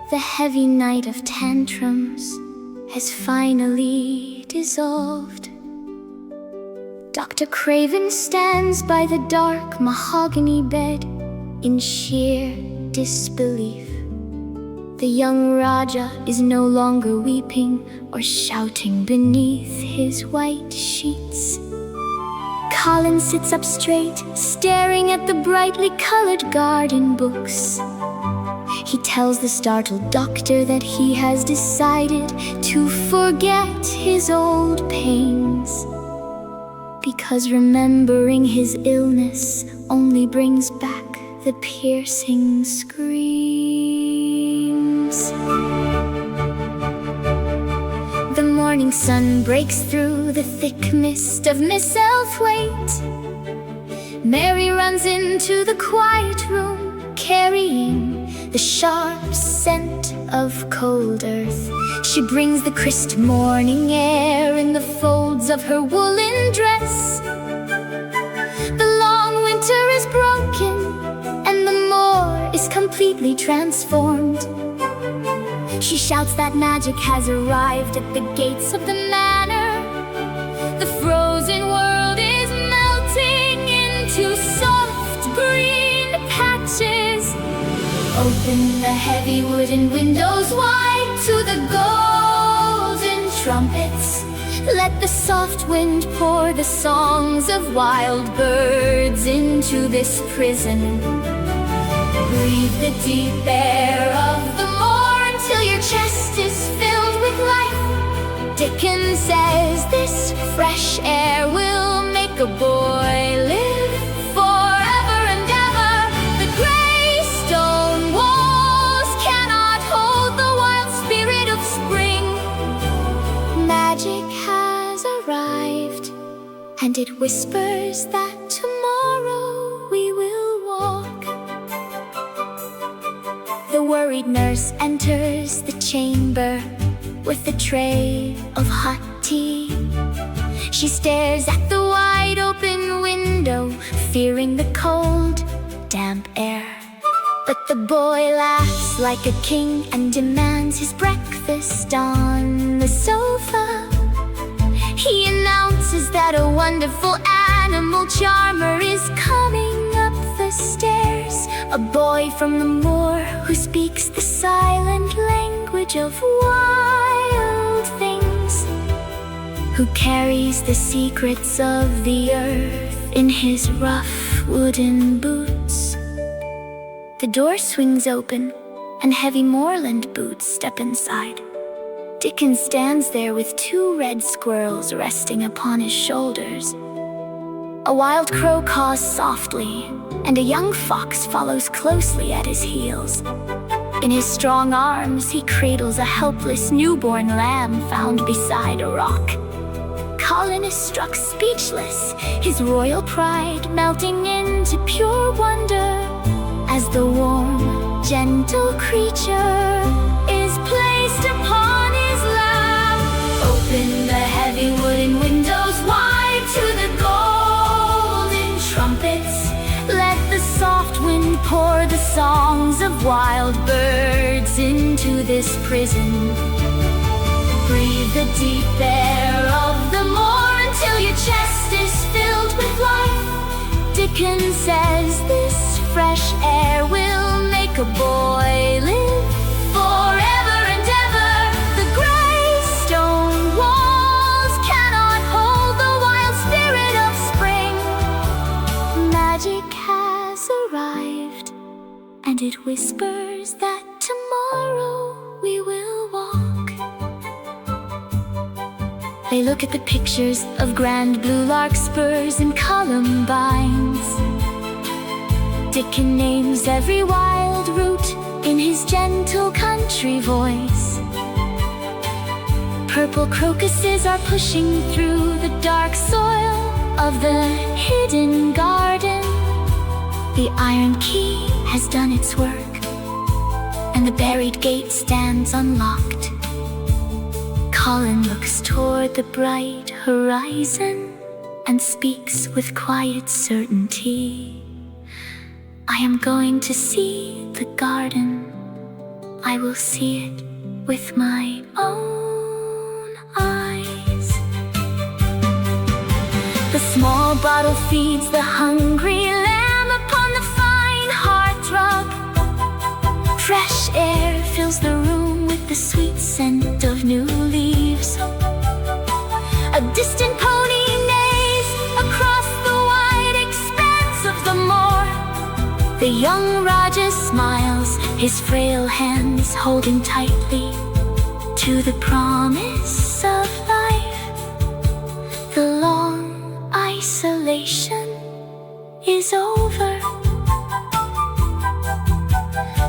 The heavy night of tantrums has finally dissolved. Dr. Craven stands by the dark mahogany bed in sheer disbelief. The young Raja is no longer weeping or shouting beneath his white sheets. Colin sits up straight, staring at the brightly colored garden books. He tells the startled doctor that he has decided to forget his old pains, because remembering his illness only brings back the piercing screams. The morning sun breaks through the thick mist of Miss Elthwaite. Mary runs into the quiet room, carrying the sharp scent of cold earth. She brings the crisp morning air in the folds of her woolen dress. The long winter is broken, and the moor is completely transformed. She shouts that magic has arrived at the gates of the manor. The frozen world is melting into soft green patches. Open the heavy wooden windows wide to the golden trumpets. Let the soft wind pour the songs of wild birds into this prison. Breathe the deep air of the moor until your chest is filled with life. Dickens says this fresh air will make a boy live forever and ever. The gray stone walls cannot hold the wild spirit of spring. Magic has arrived, and it whispers that tomorrow we will walk. The worried nurse enters the chamber with a tray of hot tea. She stares at the wide open window, fearing the cold, damp air. But the boy laughs like a king and demands his breakfast on the sofa. He announces that a wonderful animal charmer is coming up the stairs. A boy from the moor who speaks the silent language of wild things, who carries the secrets of the earth in his rough wooden boots. The door swings open, and heavy moorland boots step inside. Dickens stands there with 2 red squirrels resting upon his shoulders. A wild crow caws softly, and a young fox follows closely at his heels. In his strong arms, he cradles a helpless newborn lamb found beside a rock. Colin is struck speechless, his royal pride melting into pure wonder as the warm, gentle creature is placed upon his lap. Open the heavy wooden windows wide to the golden trumpets. Let the soft wind pour the songs of wild birds into this prison. Breathe the deep air of the moor until your chest is filled with life. Dickens says this fresh air will make a boy live forever and ever. The gray stone walls cannot hold the wild spirit of spring. Magic has arrived, and it whispers that tomorrow we will walk. They look at the pictures of grand blue larkspurs and columbines. Dickens names every wild root in his gentle country voice. Purple crocuses are pushing through the dark soil of the hidden garden. The iron key has done its work, and the buried gate stands unlocked. Colin looks toward the bright horizon and speaks with quiet certainty. I am going to see the garden. I will see it with my own eyes. The small bottle feeds the hungry lamb upon the fine hearthrug. Fresh air fills the room with the sweet scent of new leaves. A distant pony neighs across the wide expanse of the moor. The young Raja smiles, his frail hands holding tightly to the promise of life. The long isolation is over.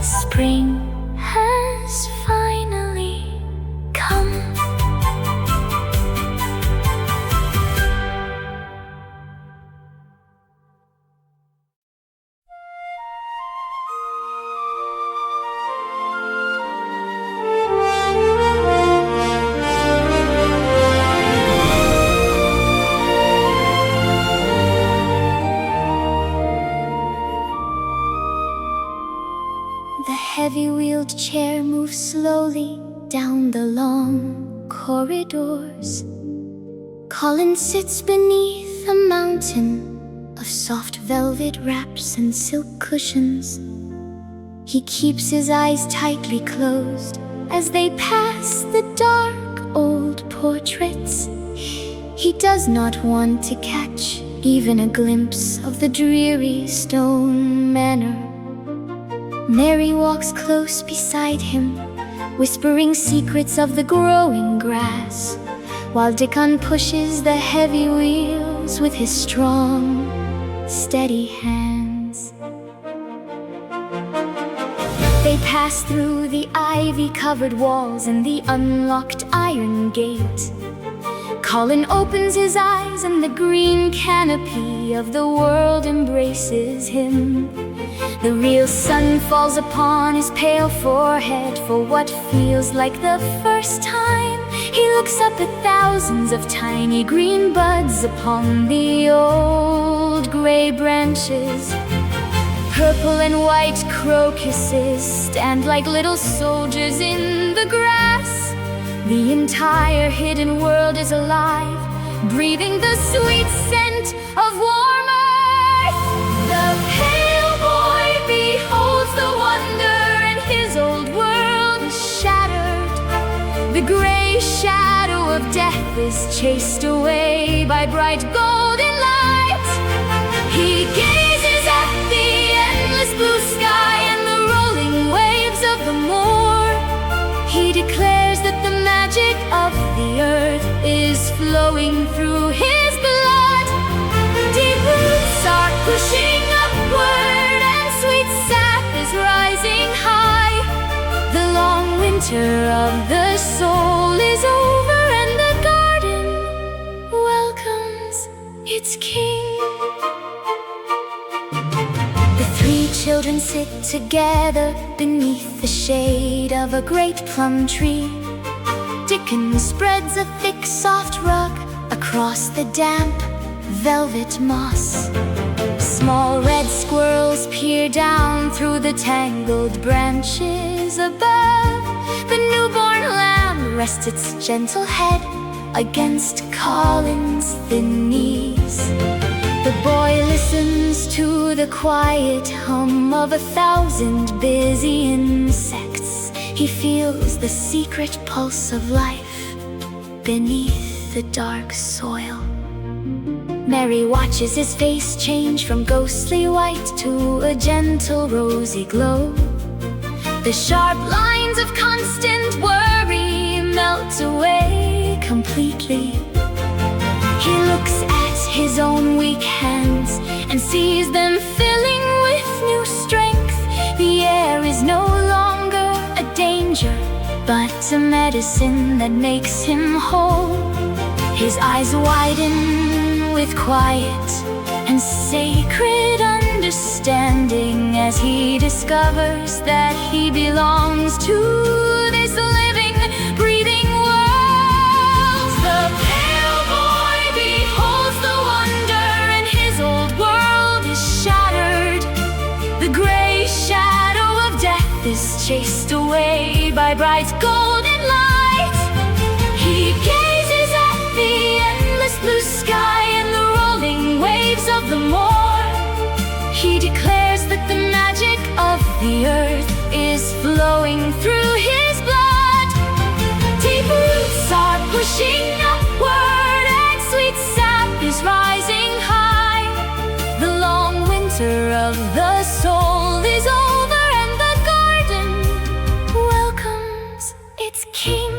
Spring has finally come. The heavy-wheeled chair moves slowly down the long corridors. Colin sits beneath a mountain of soft velvet wraps and silk cushions. He keeps his eyes tightly closed as they pass the dark old portraits. He does not want to catch even a glimpse of the dreary stone manor. Mary walks close beside him, whispering secrets of the growing grass, while Dickon pushes the heavy wheels with his strong, steady hands. They pass through the ivy-covered walls and the unlocked iron gate. Colin opens his eyes and the green canopy of the world embraces him. The real sun falls upon his pale forehead for what feels like the first time. He looks up at thousands of tiny green buds upon the old gray branches. Purple and white crocuses stand like little soldiers in the grass. The entire hidden world is alive, breathing the sweet scent of warm earth. The pale boy beholds the wonder, and his old world is shattered. The gray shadow of death is chased away by bright golden light. He gazes at the endless blue sky and the rolling waves of the moor. He declares that the magic of the earth is flowing through his blood. Deep roots are pushing upward and sweet sap is rising high. The long winter of the soul is over and the garden welcomes its king. The three children sit together beneath the shade of a great plum tree. Dickon spreads a thick, soft rug across the damp, velvet moss. Small red squirrels peer down through the tangled branches above. The newborn lamb rests its gentle head against Colin's thin knees. The boy listens to the quiet hum of 1,000 busy insects. He feels the secret pulse of life beneath the dark soil. Mary watches his face change from ghostly white to a gentle rosy glow. The sharp lines of constant worry melt away completely. He looks at his own weak hands and sees them filling with new strength. The air is no longer a danger, but a medicine that makes him whole. His eyes widen with quiet and sacred understanding as he discovers that he belongs to this living, breathing world. bright golden light. He gazes at the endless blue sky and the rolling waves of the moor. He declares that the magic of the earth is flowing through his blood. Deep roots are pushing upward and sweet sap is rising high. The long winter of the soul is over and the garden welcomes its king.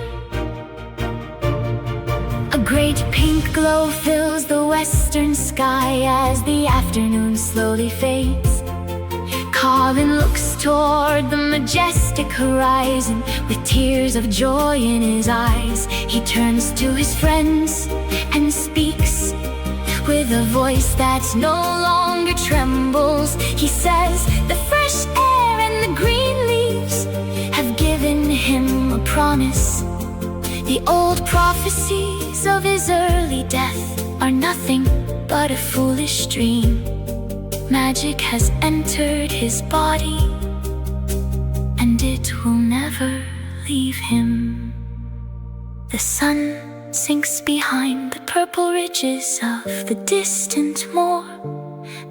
A great pink glow fills the western sky as the afternoon slowly fades. Colin looks toward the majestic horizon with tears of joy in his eyes. He turns to his friends and speaks with a voice that no longer trembles. He says the fresh air and the green leaves have given him a promise. The old prophecies of his early death are nothing but a foolish dream. Magic has entered his body, and it will never leave him. The sun sinks behind the purple ridges of the distant moor.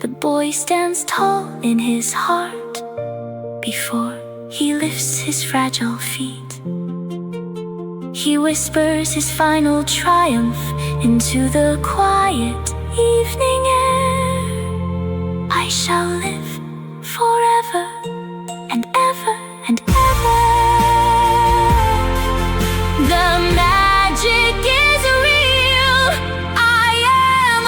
The boy stands tall in his heart before he lifts his fragile feet. He whispers his final triumph into the quiet evening air. I shall live forever and ever and ever. The magic is real. I am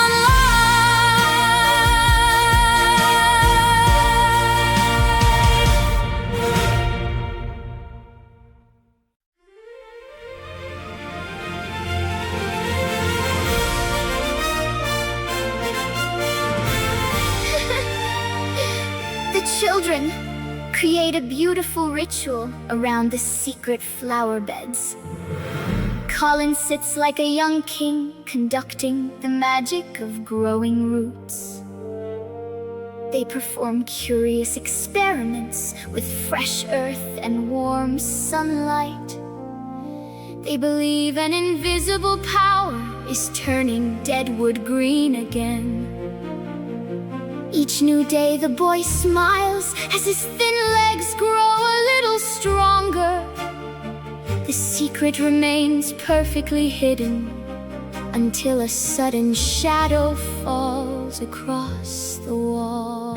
The children create a beautiful ritual around the secret flower beds. Colin sits like a young king, conducting the magic of growing roots. They perform curious experiments with fresh earth and warm sunlight. They believe an invisible power is turning dead wood green again. Each new day the boy smiles as his thin legs grow a little stronger. The secret remains perfectly hidden until a sudden shadow falls across the wall.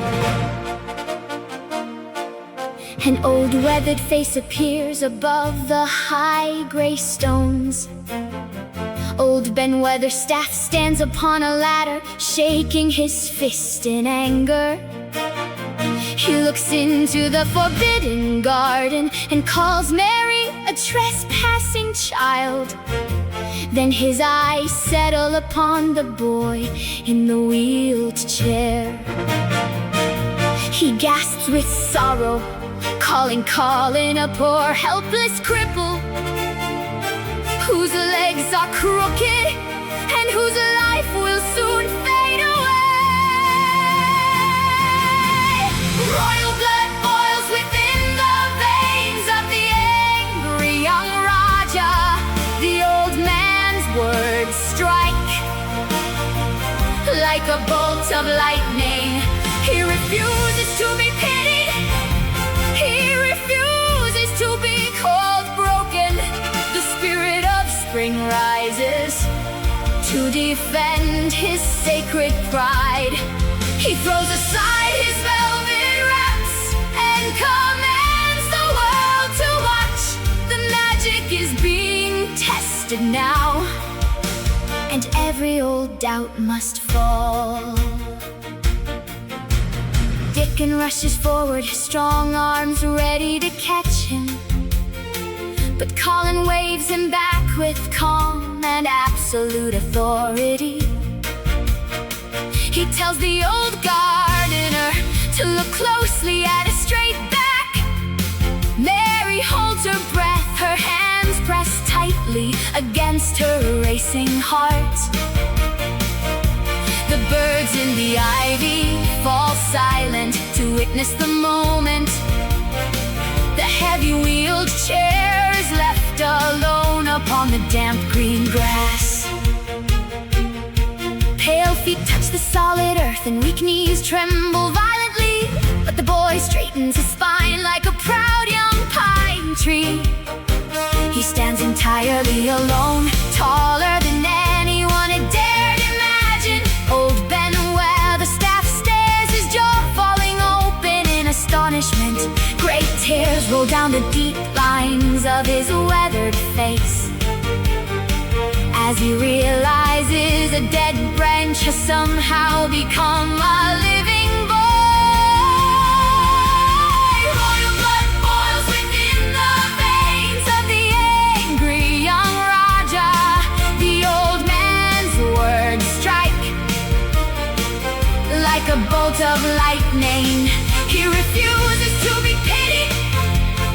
An old weathered face appears above the high gray stones. Old Ben Weatherstaff stands upon a ladder, shaking his fist in anger. He looks into the forbidden garden and calls Mary a trespassing child. Then his eyes settle upon the boy in the wheeled chair. He gasps with sorrow, calling Colin a poor helpless cripple, whose legs are crooked and whose life will soon fade away. Royal blood boils within the veins of the angry young Raja. The old man's words strike like a bolt of lightning. He refuses to be pitied. He refuses to be called broken. The spirit of spring rises to defend his sacred pride. He throws aside his velvet wraps and commands the world to watch. The magic is being tested now, and every old doubt must fall. Dickon rushes forward, his strong arms ready to catch him. But Colin waves him back with calm and absolute authority. He tells the old gardener to look closely at his straight back. Mary holds her breath, her hands pressed tightly against her racing heart. The birds in the ivy fall silent to witness the moment. The heavy wheeled chair strength and weak knees tremble violently, but the boy straightens his spine like a proud young pine tree. He stands entirely alone, taller than anyone had dared imagine. Old Ben, where the staff stares, his jaw falling open in astonishment. Great tears roll down the deep lines of his weathered face as he realizes a dead branch has somehow become a living boy. Royal blood boils within the veins of the angry young Raja. The old man's words strike like a bolt of lightning. He refuses to be pitied.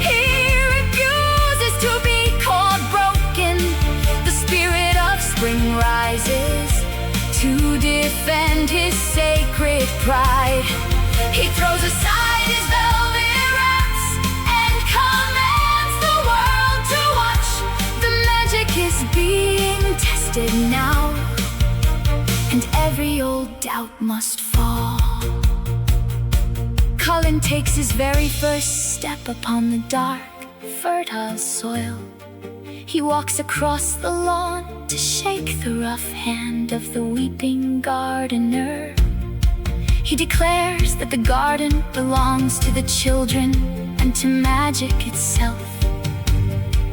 He refuses to be called broken. The spirit of spring rises to defend his sacred pride. He throws aside his velvet wraps and commands the world to watch. The magic is being tested now, and every old doubt must fall. Colin takes his very first step upon the dark, fertile soil. He walks across the lawn to shake the rough hand of the weeping gardener. He declares that the garden belongs to the children and to magic itself.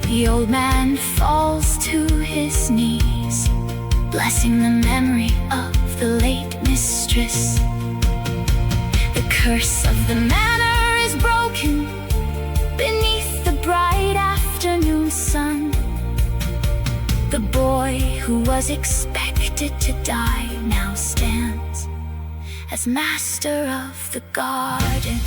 The old man falls to his knees, blessing the memory of the late mistress. The curse of the manor is broken beneath the bright afternoon sun. The boy who was expected to die now stands as master of the garden.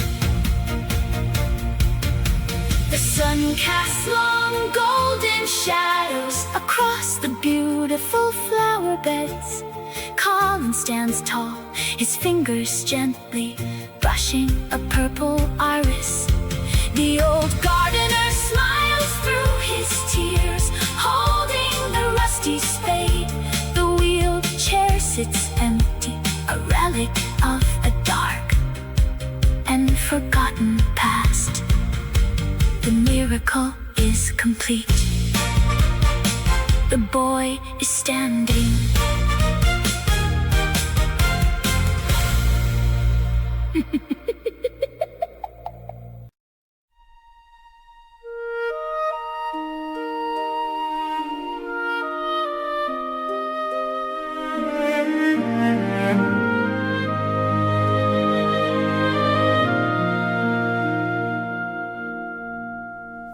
The sun casts long golden shadows across the beautiful flower beds. Colin stands tall, his fingers gently brushing a purple iris. The old gardener smiles through his tears, holding the rusty spade. The wheeled chair sits empty, a relic of a dark and forgotten past. The miracle is complete. The boy is standing.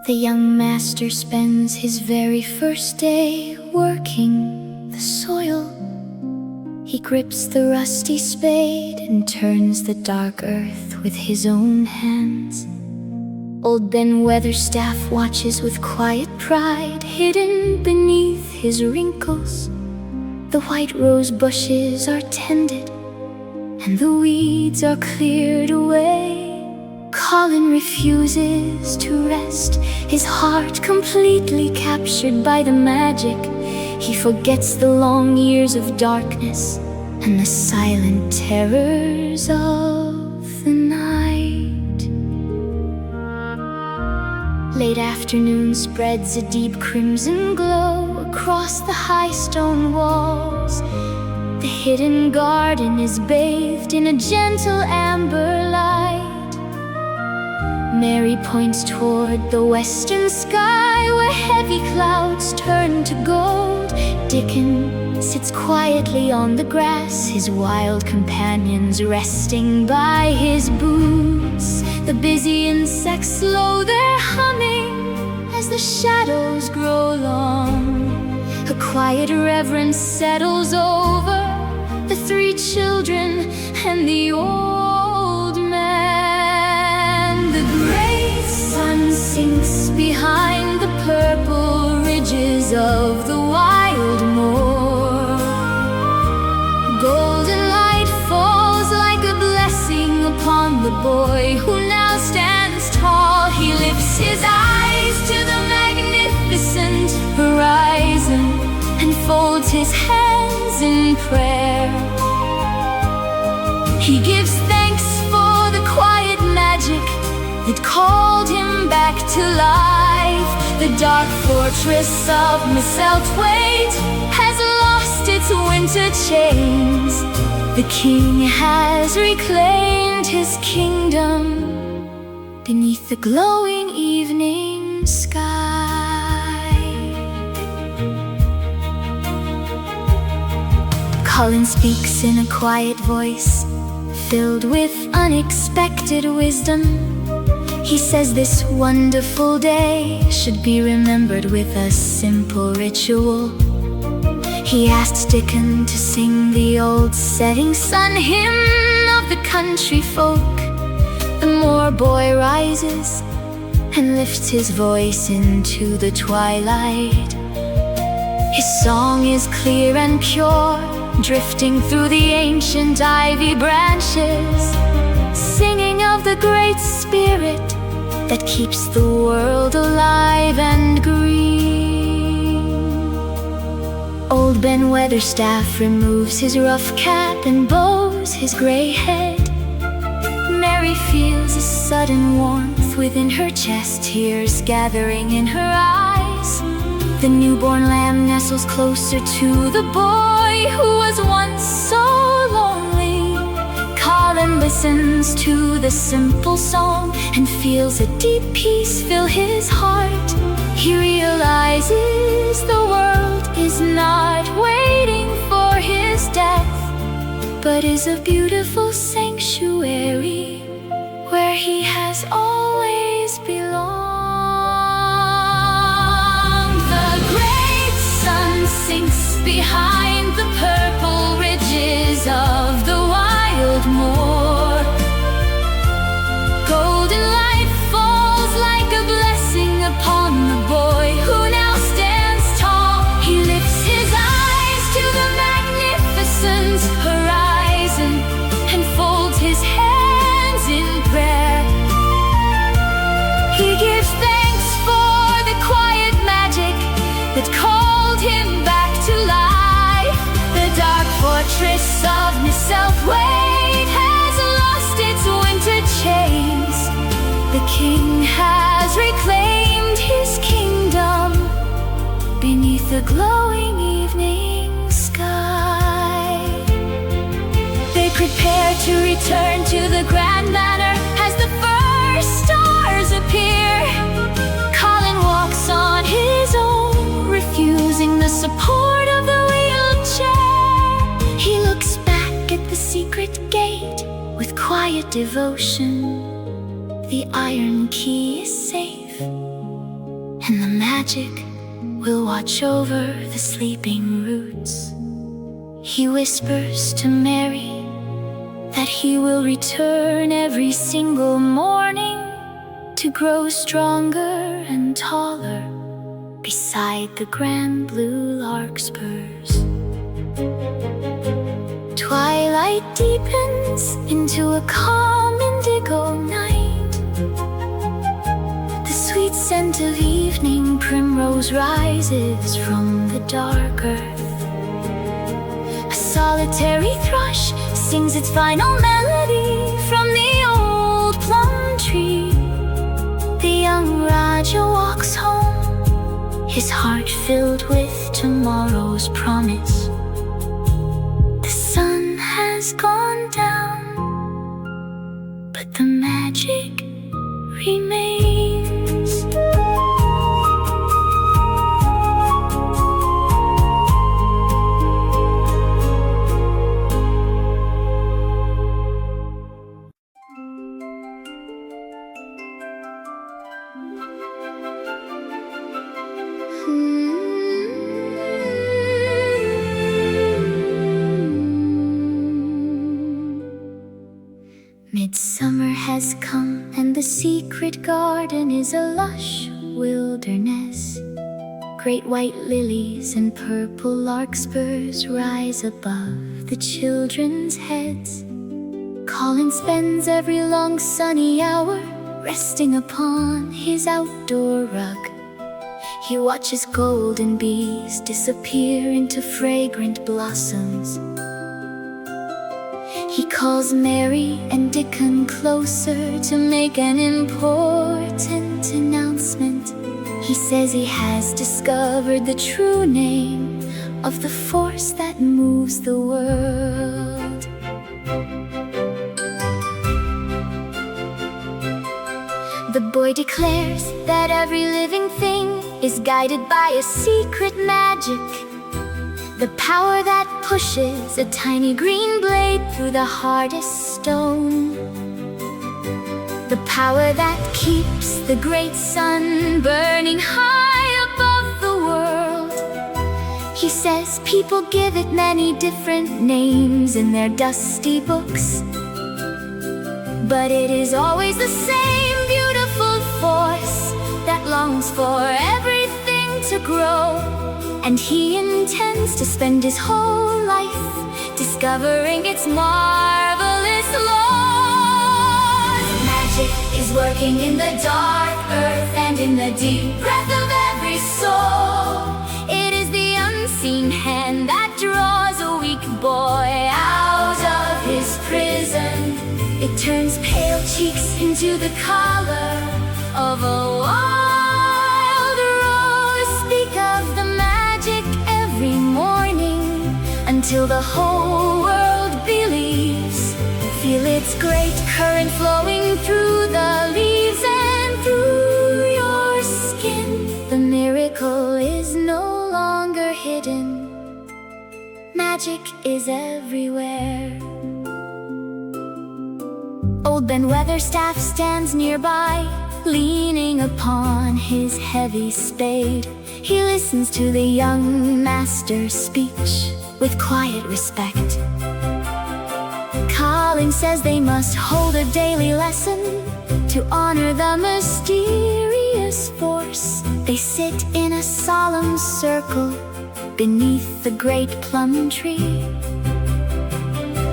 The young master spends his very first day working the soil. He grips the rusty spade and turns the dark earth with his own hands. Old Ben Weatherstaff watches with quiet pride. Hidden beneath his wrinkles, the white rose bushes are tended and the weeds are cleared away. Colin refuses to rest, his heart completely captured by the magic. He forgets the long years of darkness and the silent terrors of the night. Late afternoon spreads a deep crimson glow across the high stone walls. The hidden garden is bathed in a gentle amber light. Mary points toward the western sky, where heavy clouds turn to gold. Dickon sits quietly on the grass, his wild companions resting by his boots. The busy insects slow their humming as the shadows grow long. A quiet reverence settles over the three children and the old man. The great sun sinks behind the purple ridges of the wild moor. Golden light falls like a blessing upon the boy who now stands tall. He lifts his eyes to the magnificent horizon and folds his hands in prayer. He gives thanks for the quiet magic that called him back to life. The dark fortress of Misselthwaite has lost its winter chains. The king has reclaimed his kingdom beneath the glowing evening sky. Colin speaks in a quiet voice, filled with unexpected wisdom. He says this wonderful day should be remembered with a simple ritual. He asked Dickon to sing the old setting sun hymn of the country folk. The moor boy rises and lifts his voice into the twilight. His song is clear and pure, drifting through the ancient ivy branches, singing of the great spirit that keeps the world alive and green. Old Ben Weatherstaff removes his rough cap and bows his gray head. Mary feels a sudden warmth within her chest, tears gathering in her eyes. The newborn lamb nestles closer to the boy who was once so lonely. Colin listens to the simple song and feels a deep peace fill his heart. He realizes the world is not waiting for his death, but is a beautiful sanctuary where he has always belonged. The great sun sinks behind the purple ridges of the wild moor. Golden light falls like a blessing upon the boy who now stands tall. He lifts his eyes to the magnificent horizon and folds his hands in prayer. He gives thanks for the quiet magic that called him back to life. The dark fortress of Misselthwaite has lost its winter chains. The king has reclaimed his kingdom beneath the glowing evening sky. They prepare to return to the grand manor as the first stars appear. Colin walks on his own, refusing the support of the wheelchair. He looks back at the secret gate with quiet devotion. The iron key is safe, and the magic will watch over the sleeping roots. He whispers to Mary that he will return every single morning to grow stronger and taller beside the grand blue larkspurs. Twilight deepens into a calm indigo night. The sweet scent of evening primrose rises from the dark earth. A solitary thrush sings its final melody from the old plum tree. The young Raja walks home, his heart filled with tomorrow's promise. The sun has gone down, but the magic remains. Midsummer has come and the secret garden is a lush wilderness. Great white lilies and purple larkspurs rise above the children's heads. Colin spends every long sunny hour resting upon his outdoor rug. He watches golden bees disappear into fragrant blossoms. He calls Mary and Dickon closer to make an important announcement. He says he has discovered the true name of the force that moves the world. The boy declares that every living thing is guided by a secret magic, the power that pushes a tiny green blade through the hardest stone, the power that keeps the great sun burning high above the world. He says people give it many different names in their dusty books, but it is always the same beautiful force that longs for everything to grow. And he intends to spend his whole life discovering its marvelous laws. Magic is working in the dark earth and in the deep breath of every soul. It is the unseen hand that draws a weak boy out of his prison. It turns pale cheeks into the color of a wild rose. Speak of the magic every morning until the whole world believes. Feel its great current flowing through the leaves and through your skin. The miracle is no longer hidden. Magic is everywhere. Old Ben Weatherstaff stands nearby, leaning upon his heavy spade. He listens to the young master's speech with quiet respect. Colin says they must hold a daily lesson to honor the mysterious force. They sit in a solemn circle beneath the great plum tree.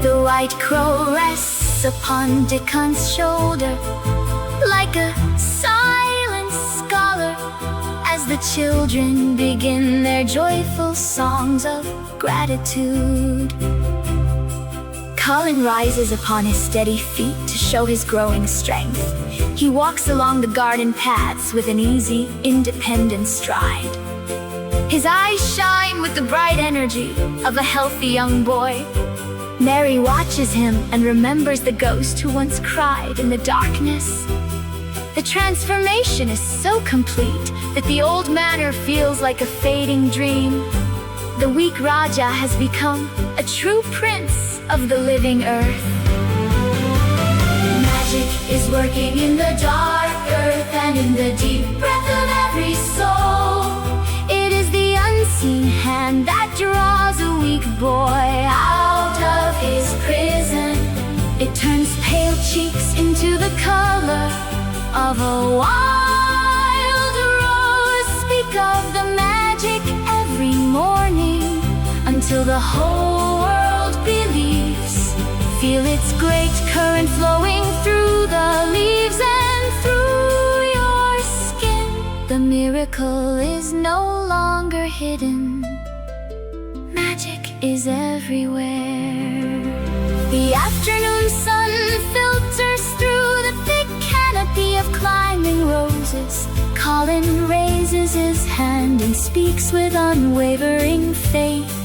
The white crow rests upon Dickon's shoulder like a silent scholar as the children begin their joyful songs of gratitude. Colin rises upon his steady feet to show his growing strength. He walks along the garden paths with an easy, independent stride. His eyes shine with the bright energy of a healthy young boy. Mary watches him and remembers the ghost who once cried in the darkness. The transformation is so complete that the old manor feels like a fading dream. The weak Raja has become a true prince of the living earth. Magic is working in the dark earth and in the deep breath of every soul. It is the unseen hand that draws a weak boy out of his prison. It turns pale cheeks into the color of a wild rose. Speak of the magic every morning until the whole world believes. Feel its great current flowing through the leaves and through your skin. The miracle is no longer hidden. Magic is everywhere. The afternoon sun filters through the thick canopy of climbing roses. Colin raises his hand and speaks with unwavering faith.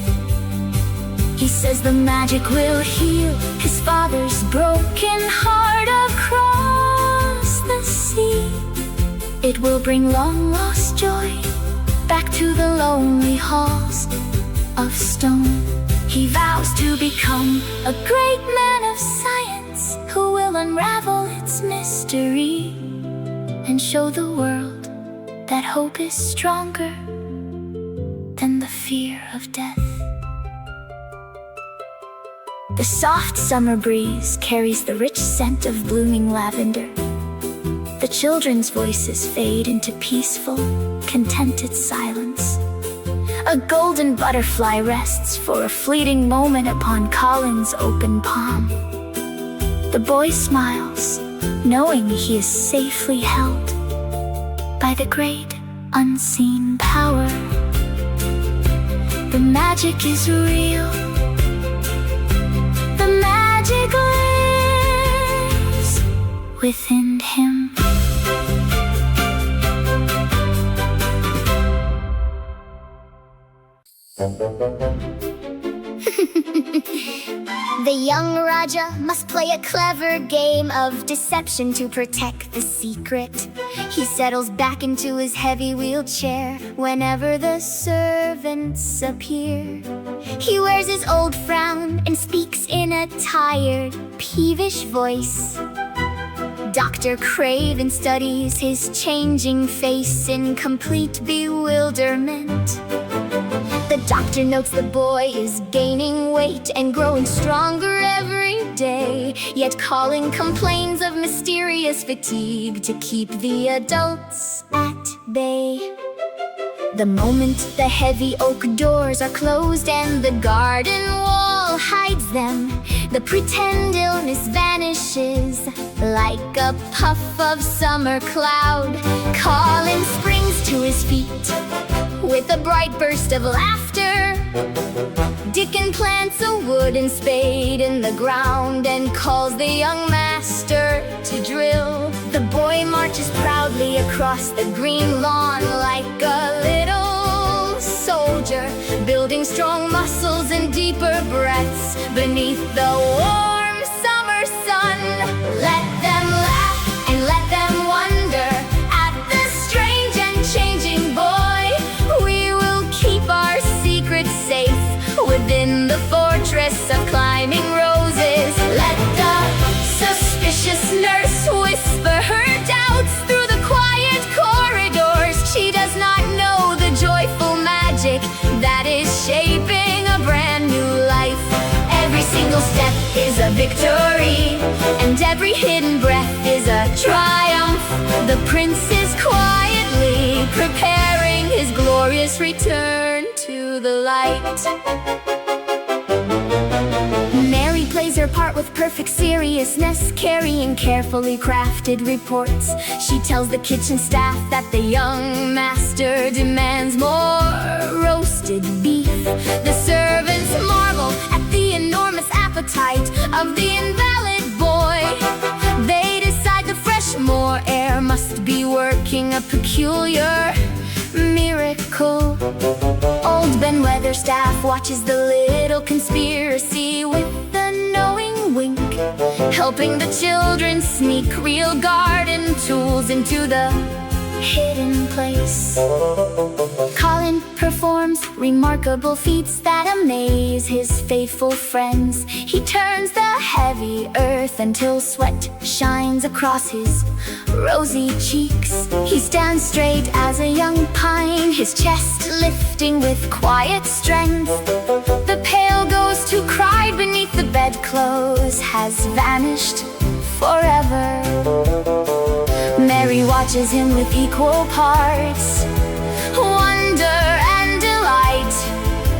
He says the magic will heal his father's broken heart across the sea. It will bring long-lost joy back to the lonely halls of stone. He vows to become a great man of science who will unravel its mystery and show the world that hope is stronger than the fear of death. The soft summer breeze carries the rich scent of blooming lavender. The children's voices fade into peaceful, contented silence. A golden butterfly rests for a fleeting moment upon Colin's open palm. The boy smiles, knowing he is safely held by the great unseen power. The magic is real. The magic within him. The young Raja must play a clever game of deception to protect the secret. He settles back into his heavy wheelchair whenever the servants appear. He wears his old frown and speaks in a tired, peevish voice. Dr. Craven studies his changing face in complete bewilderment. The doctor notes the boy is gaining weight and growing stronger every day. Yet Colin complains of mysterious fatigue to keep the adults at bay. The moment the heavy oak doors are closed and the garden wall hides them, the pretend illness vanishes like a puff of summer cloud. Colin springs to his feet with a bright burst of laughter. Dickon plants a wooden spade in the ground and calls the young master to drill. The boy marches proudly across the green lawn like a little soldier, building strong muscles and deeper breaths beneath the warm summer sun. Let them laugh and let them wonder at the strange and changing boy. We will keep our secret safe within the fortress of climbing roses. Let the suspicious nurse whisper her doubts through the quiet corridors. She does not know the joyful magic that is shaping a brand new life. Every single step is a victory, and every hidden breath is a triumph. The prince is quietly preparing his glorious return to the light. Mary plays her part with perfect seriousness, carrying carefully crafted reports. She tells the kitchen staff that the young master demands more roasted beef. The servants marvel at the enormous appetite of the invalid boy. They decide the fresh moor air must be working a peculiar miracle. Old Ben Weatherstaff watches the little conspiracy with a knowing wink, helping the children sneak real garden tools into the hidden place. Colin performs remarkable feats that amaze his faithful friends. He turns the heavy earth until sweat shines across his rosy cheeks. He stands straight as a young pine, his chest lifting with quiet strength. The pale ghost who cried beneath the bedclothes has vanished forever. Mary watches him with equal parts wonder and delight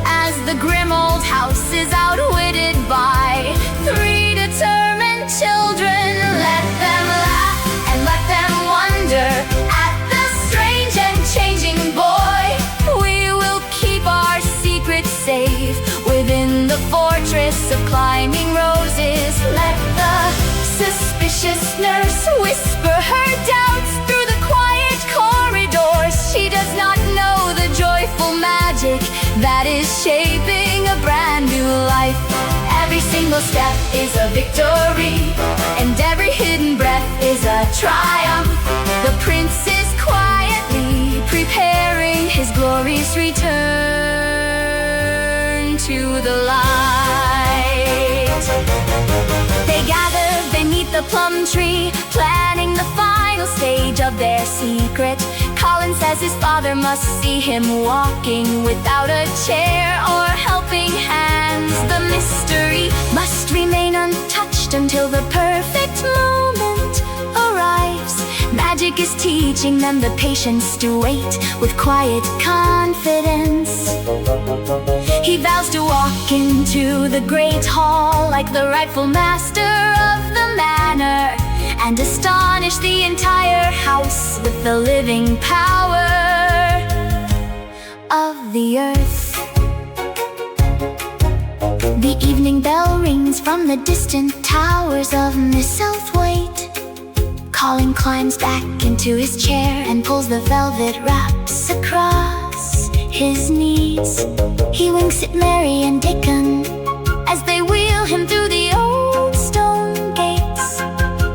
as the grim old house is outwitted by three determined children. Let them laugh and let them wonder at the strange and changing boy. We will keep our secret safe within the fortress of climbing roses. Let the suspicious nurse whisper her doubts through the quiet corridors. She does not know the joyful magic that is shaping a brand new life. Every single step is a victory, and every hidden breath is a triumph. The prince is quietly preparing his glorious return to the light. They gather beneath the plum tree, planning the final stage of their secret. Colin says his father must see him walking without a chair or helping hands. The mystery must remain untouched until the perfect moment arrives. Magic is teaching them the patience to wait with quiet confidence. He vows to walk into the great hall like the rightful master of the manor, and astonish the entire house with the living power of the earth. The evening bell rings from the distant towers of Misselthwaite. Colin climbs back into his chair and pulls the velvet wraps across his knees. He winks at Mary and Dickon as they wheel him through the old stone gates.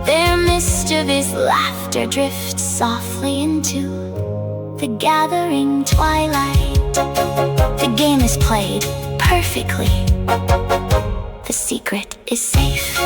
Their mischievous laughter drifts softly into the gathering twilight. The game is played perfectly. The secret is safe.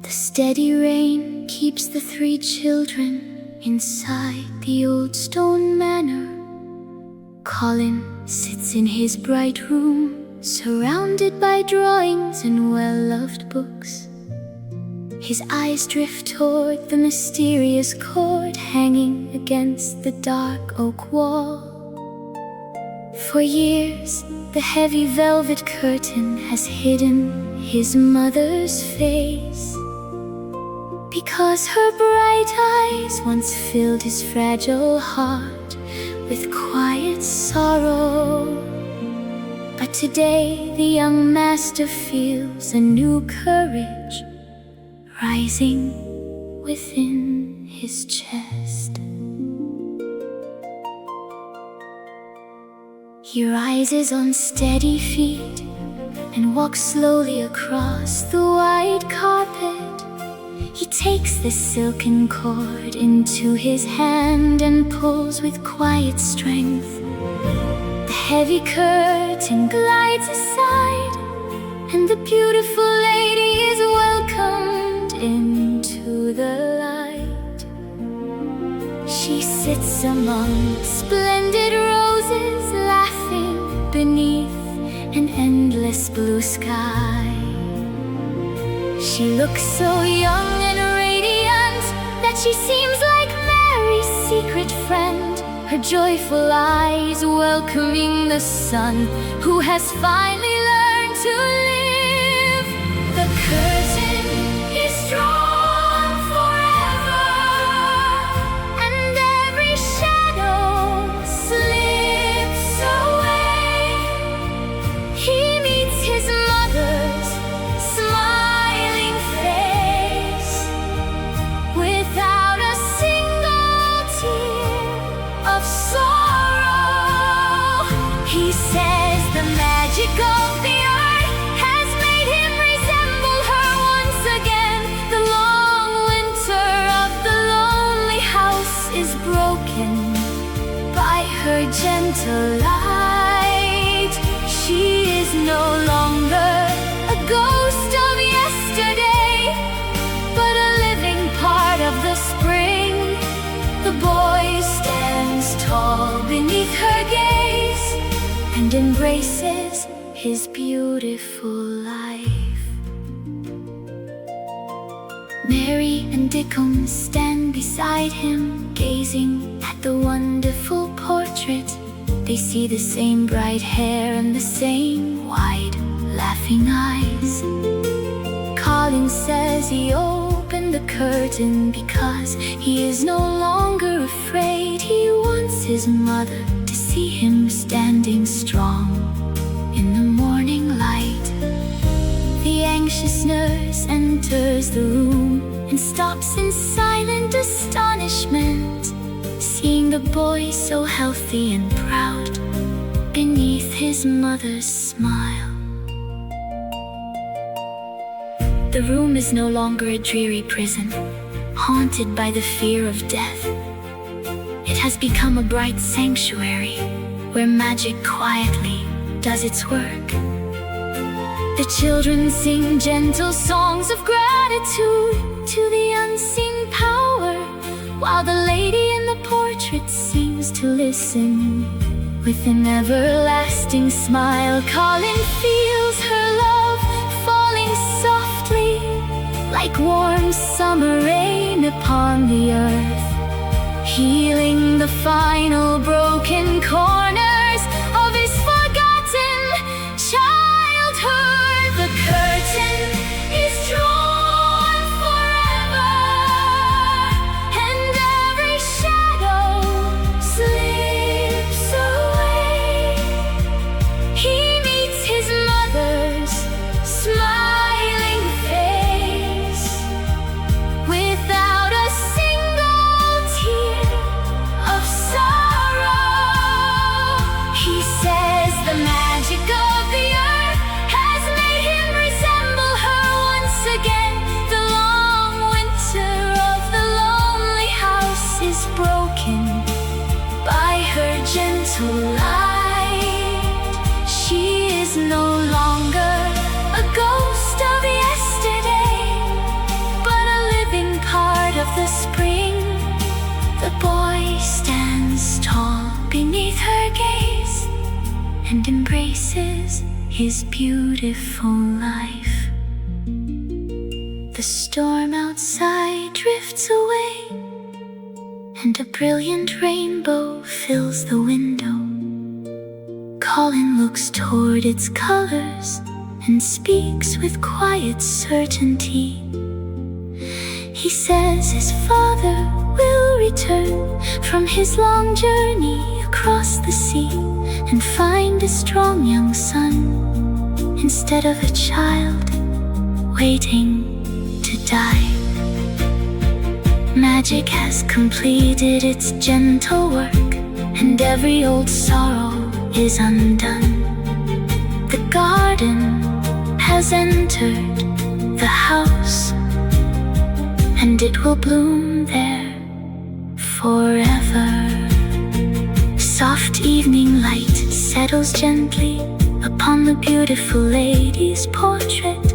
The steady rain keeps the three children inside the old stone manor. Colin sits in his bright room, surrounded by drawings and well-loved books. His eyes drift toward the mysterious cord hanging against the dark oak wall. For years, the heavy velvet curtain has hidden his mother's face, because her bright eyes once filled his fragile heart with quiet sorrow. But today the young master feels a new courage rising within his chest. He rises on steady feet and walks slowly across the white carpet. He takes the silken cord into his hand and pulls with quiet strength. The heavy curtain glides aside, and the beautiful lady is welcomed into the light. She sits among splendid roses, laughing beneath an endless blue sky. She looks so young and radiant that she seems like Mary's secret friend, her joyful eyes welcoming the son who has finally learned to live. The curtain is drawn forever, and every shadow slips away. He meets his mother's smiling face without a single tear of sorrow. He says the magic of the earth has made him resemble her once again. The long winter of the lonely house is broken by her gentle light. She is no longer a ghost of yesterday, but a living part of the spring. The boy stands tall beneath her gaze and embraces his beautiful life. Mary and Dickon stand beside him, gazing at the wonderful portrait. They see the same bright hair and the same wide, laughing eyes. Colin says he opened the curtain because he is no longer afraid. He wants his mother to see him standing strong in the morning light. The anxious nurse enters the room and stops in silent astonishment, seeing the boy so healthy and proud beneath his mother's smile. The room is no longer a dreary prison, haunted by the fear of death. It has become a bright sanctuary where magic quietly does its work. The children sing gentle songs of gratitude to the unseen power, while the lady in the portrait seems to listen with an everlasting smile. Colin feels her love falling softly like warm summer rain upon the earth, healing the final broken corners of his forgotten childhood. The curtain is drawn and embraces his beautiful life. The storm outside drifts away, and a brilliant rainbow fills the window. Colin looks toward its colors and speaks with quiet certainty. He says his father will return from his long journey across the sea and find a strong young son instead of a child waiting to die. Magic has completed its gentle work, and every old sorrow is undone. The garden has entered the house, and it will bloom there forever. Soft evening light settles gently upon the beautiful lady's portrait.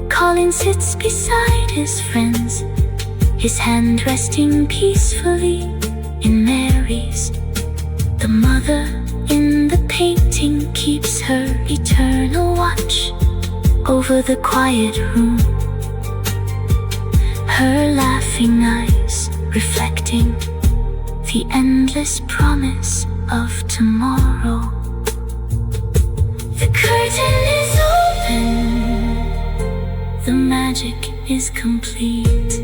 Colin sits beside his friends, his hand resting peacefully in Mary's. The mother in the painting keeps her eternal watch over the quiet room, her laughing eyes reflecting the endless promise of tomorrow. The curtain is open, the magic is complete.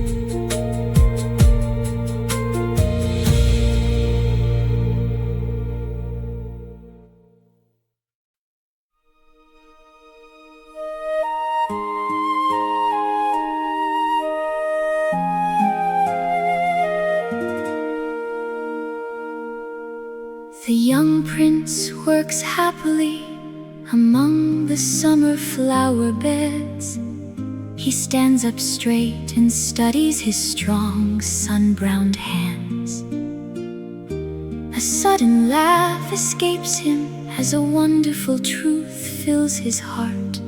The young prince works happily among the summer flower beds. He stands up straight and studies his strong, sun-browned hands. A sudden laugh escapes him as a wonderful truth fills his heart.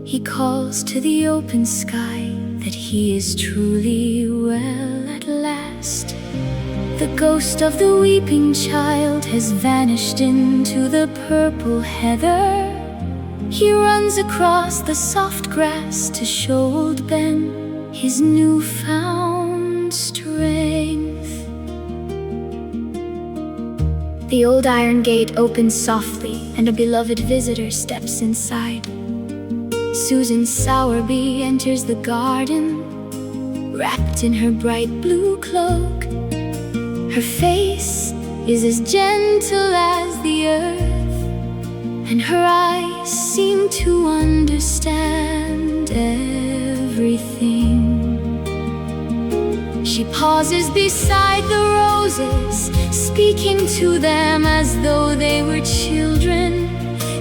He calls to the open sky that he is truly well at last. The ghost of the weeping child has vanished into the purple heather. He runs across the soft grass to show old Ben his newfound strength. The old iron gate opens softly, and a beloved visitor steps inside. Susan Sowerby enters the garden, wrapped in her bright blue cloak. Her face is as gentle as the earth, and her eyes seem to understand everything. She pauses beside the roses, speaking to them as though they were children.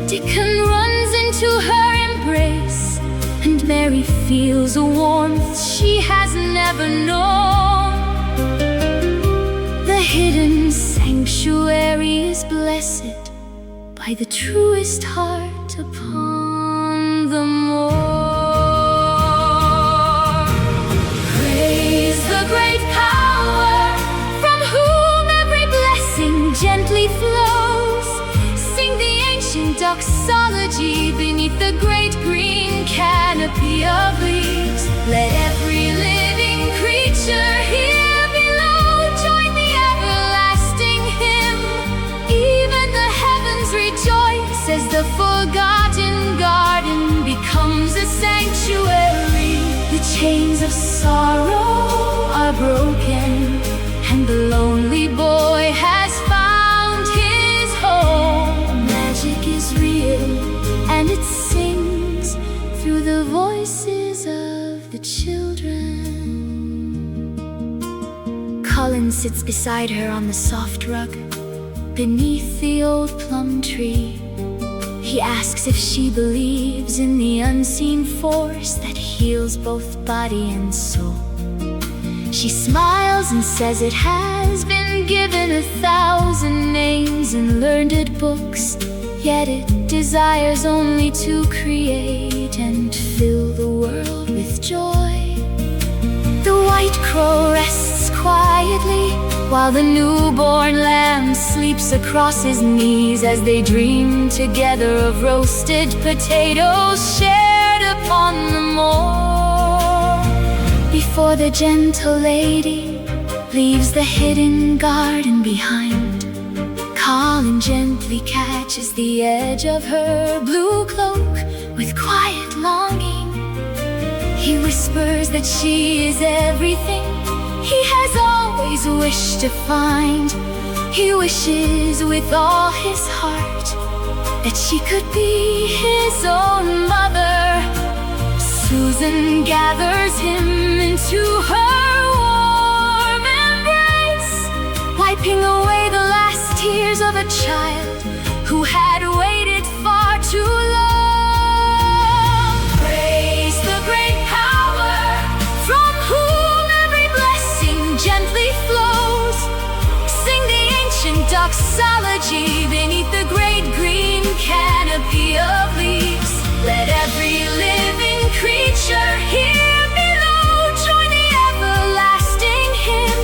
Dickon runs into her embrace, and Mary feels a warmth she has never known. The hidden sanctuary is blessed by the truest heart upon the moor. Praise the great power from whom every blessing gently flows. Sing the ancient doxology beneath the great green canopy of leaves. Let every living creature here rejoice as the forgotten garden becomes a sanctuary. The chains of sorrow are broken, and the lonely boy has found his home. Magic is real, and it sings through the voices of the children. Colin sits beside her on the soft rug beneath the old plum tree. He asks if she believes in the unseen force that heals both body and soul. She smiles and says it has been given 1,000 names in learned books, yet it desires only to create and fill the world with joy. The white crow rests quietly while the newborn lamb sleeps across his knees, as they dream together of roasted potatoes shared upon the moor. Before the gentle lady leaves the hidden garden behind, Colin gently catches the edge of her blue cloak with quiet longing. He whispers that she is everything he has always wished to find. He wishes with all his heart that she could be his own mother. Susan gathers him into her warm embrace, wiping away the last tears of a child who had waited far too long. Praise the great power from whom every blessing gently flows. Sing the ancient doxology beneath the great green canopy of leaves. Let every living creature here below join the everlasting hymn.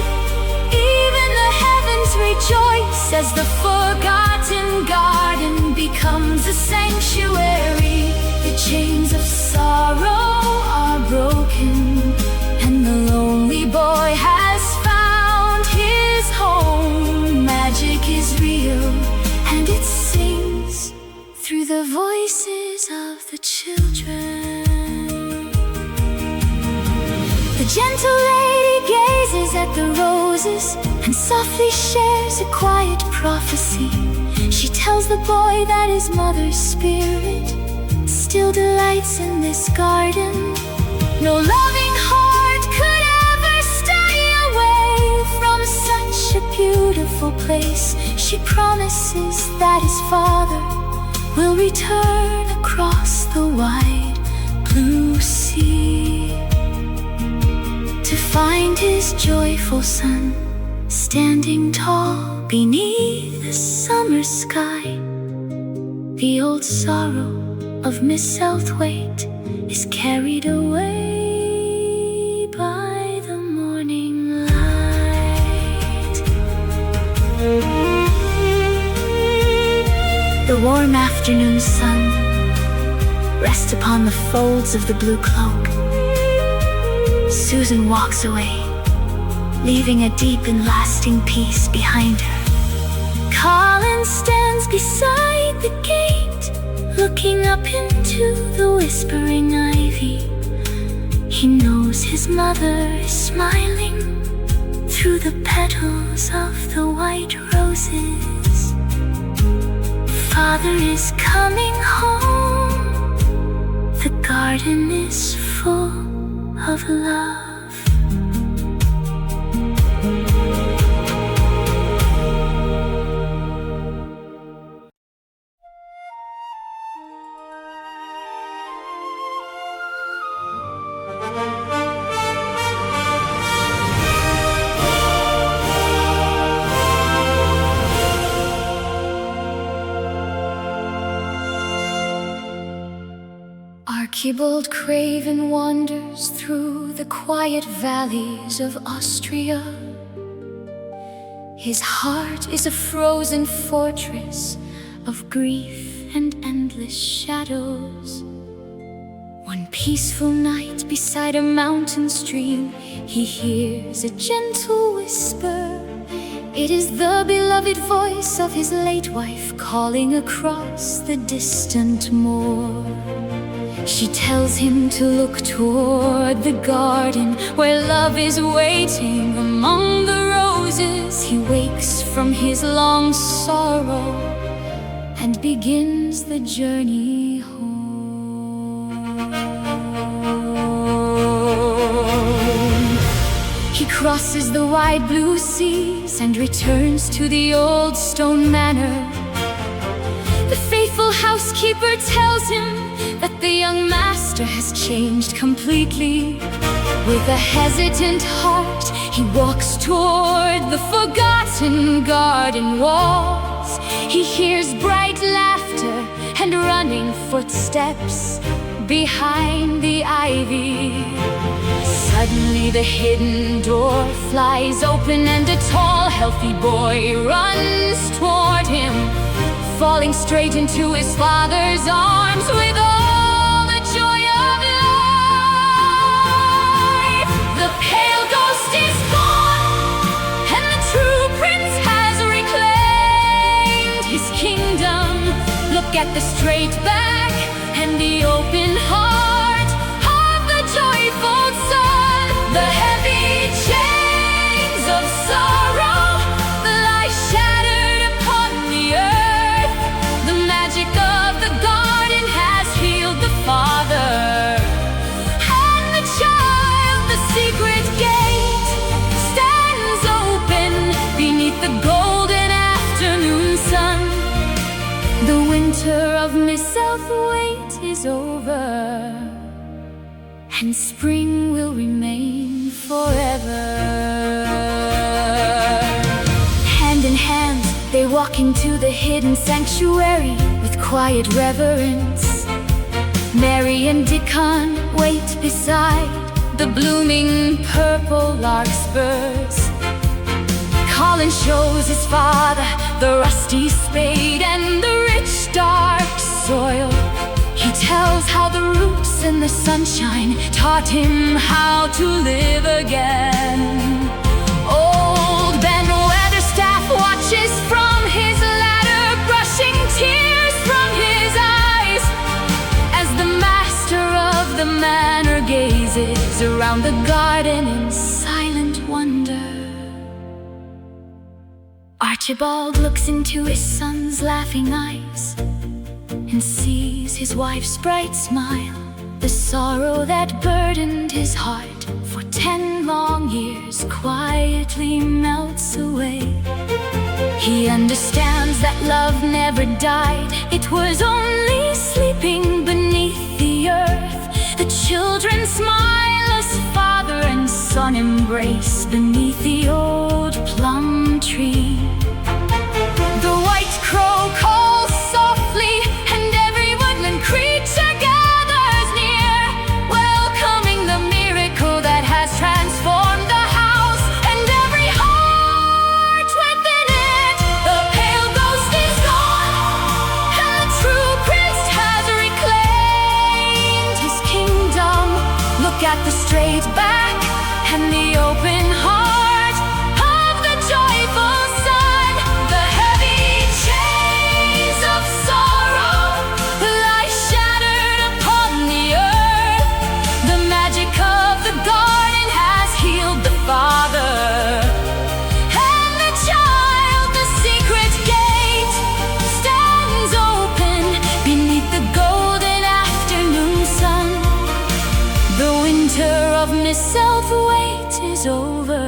Even the heavens rejoice as the forgotten garden becomes a sanctuary. The chains of sorrow are broken, and the lonely boy has found his home. Magic is real, and it sings through the voices of the children. The gentle lady gazes at the roses and softly shares a quiet prophecy. She tells the boy that his mother's spirit still delights in this garden. No loving heart could ever stay away from such a beautiful place. She promises that his father will return across the wide blue sea to find his joyful son standing tall beneath the summer sky. The old sorrow of Miss Southwaite is carried away by the morning light. The warm afternoon sun rests upon the folds of the blue cloak. Susan walks away, leaving a deep and lasting peace behind her. Colin stands beside the gate, looking up into the whispering ivy. He knows his mother is smiling through the petals of the white roses. Father is coming home. The garden is full of love. Colin Craven wanders through the quiet valleys of Austria. His heart is a frozen fortress of grief and endless shadows. One peaceful night beside a mountain stream, he hears a gentle whisper. It is the beloved voice of his late wife calling across the distant moor. She tells him to look toward the garden where love is waiting among the roses. He wakes from his long sorrow and begins the journey home. He crosses the wide blue seas and returns to the old stone manor. The faithful housekeeper tells him that the young master has changed completely. With a hesitant heart, he walks toward the forgotten garden walls. He hears bright laughter and running footsteps behind the ivy. Suddenly the hidden door flies open and a tall, healthy boy runs toward him, falling straight into his father's arms with all the joy of life. The pale ghost is gone, and the true prince has reclaimed his kingdom. Look at the straight back and the open heart of the joyful son. The heavy chains of sorrow lie shattered upon the earth. The magic of the garden has healed the father and the child. The secret gate stands open beneath the golden afternoon sun. The winter of Miss Southwaite is over, and spring will remain forever. Hand in hand, they walk into the hidden sanctuary with quiet reverence. Mary and Dickon wait beside the blooming purple larkspurs. Colin shows his father the rusty spade and the rich dark soil. He tells how the roots and the sunshine taught him how to live again. Old Ben Weatherstaff watches from his ladder, brushing tears from his eyes, as the master of the manor gazes around the garden in silent wonder. Archibald looks into his son's laughing eyes and sees his wife's bright smile. The sorrow that burdened his heart for 10 long years quietly melts away. He understands that love never died, it was only sleeping beneath the earth. The children smile as father and son embrace beneath the old plum tree. The white crow calls softly, and every woodland creature gathers near, welcoming the miracle that has transformed the house and every heart within it. The pale ghost is gone, and the true prince has reclaimed his kingdom. Look at the straight back and the open heart of the joyful son. The heavy chains of sorrow lie shattered upon the earth. The magic of the garden has healed the father and the child. The secret gate stands open beneath the golden afternoon sun. The winter of Miss Southwaite is over,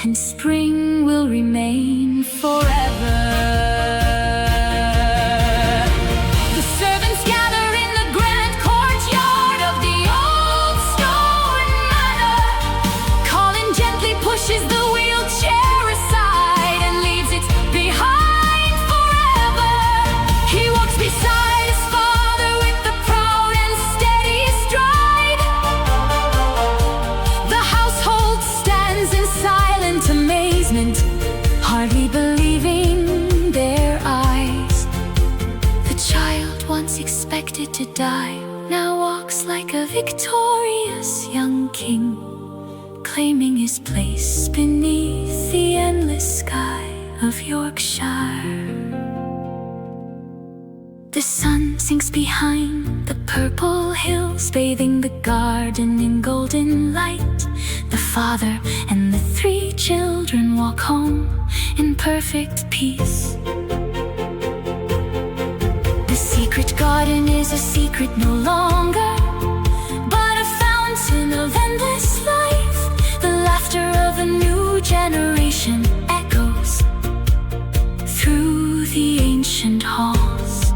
and spring will remain forever. The servants gather in the grand courtyard of the old stone manor. Colin gently pushes the wheelchair aside and leaves it behind forever. He walks beside his father with the proud and steady stride. The household stands in silent amazement, hardly believing their eyes. The child, once expected to die, now walks like a victorious young king, claiming his place beneath the endless sky of Yorkshire. The sun sinks behind the purple hills, bathing the garden in golden light. The father and the 3 children walk home in perfect peace. The secret garden is a secret no longer, but a fountain of endless life. The laughter of a new generation echoes through the ancient halls.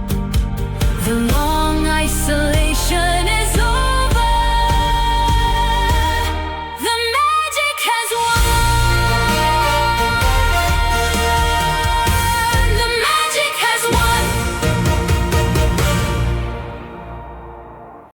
The